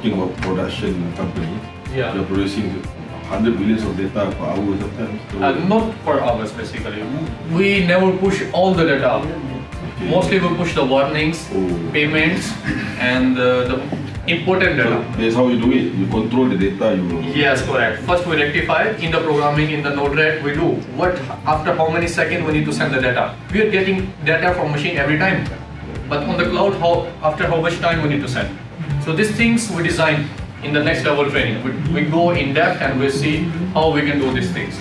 talking about production company. Yeah. You're producing 100 billions of data per hour sometimes. So Not per hours basically. We never push all the data. okay. Mostly we push the warnings, payments, and the important data. So that's how you do it. You control the data. Yes, correct. First we rectify in the programming in the Node-RED. We do what after how many seconds we need to send the data. We are getting data from machine every time, but on the cloud, after how much time we need to send. So these things we design in the next level training. We go in depth and we see how we can do these things.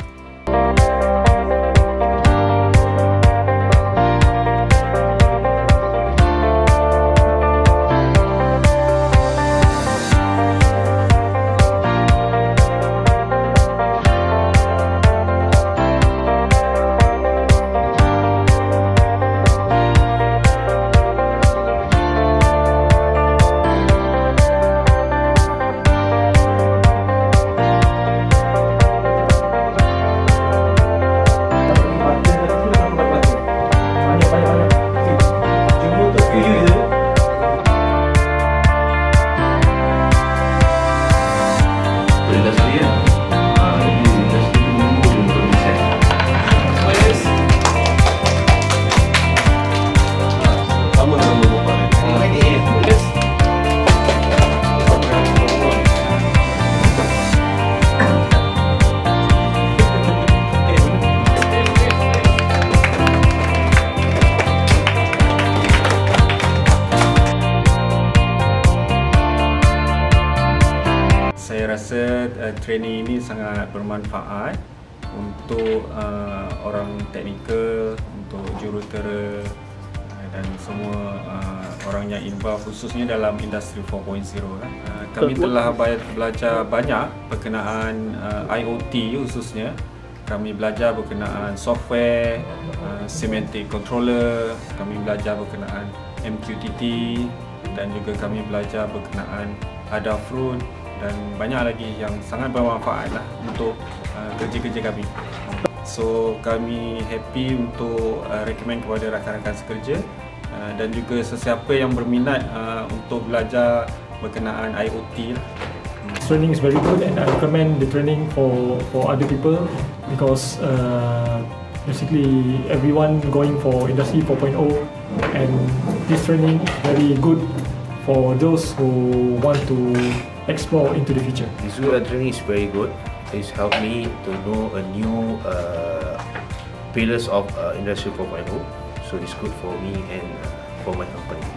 Saya rasa training ini sangat bermanfaat untuk orang teknikal, untuk jurutera dan semua orang yang involved khususnya dalam industri 4.0. Kami telah belajar banyak berkenaan IoT khususnya. Kami belajar berkenaan software, Simatic controller, kami belajar berkenaan MQTT dan juga kami belajar berkenaan Adafruit dan banyak lagi yang sangat bermanfaat lah untuk kerja-kerja kami. So kami happy untuk recommend kepada rakan-rakan sekerja dan juga sesiapa yang berminat untuk belajar berkenaan IoT lah. Training is very good and I recommend the training for other people because basically everyone going for industry 4.0 and this training very good for those who want to explore into the future. This training is very good. It's helped me to know a new pillars of industry 4.0. So it's good for me and for my company.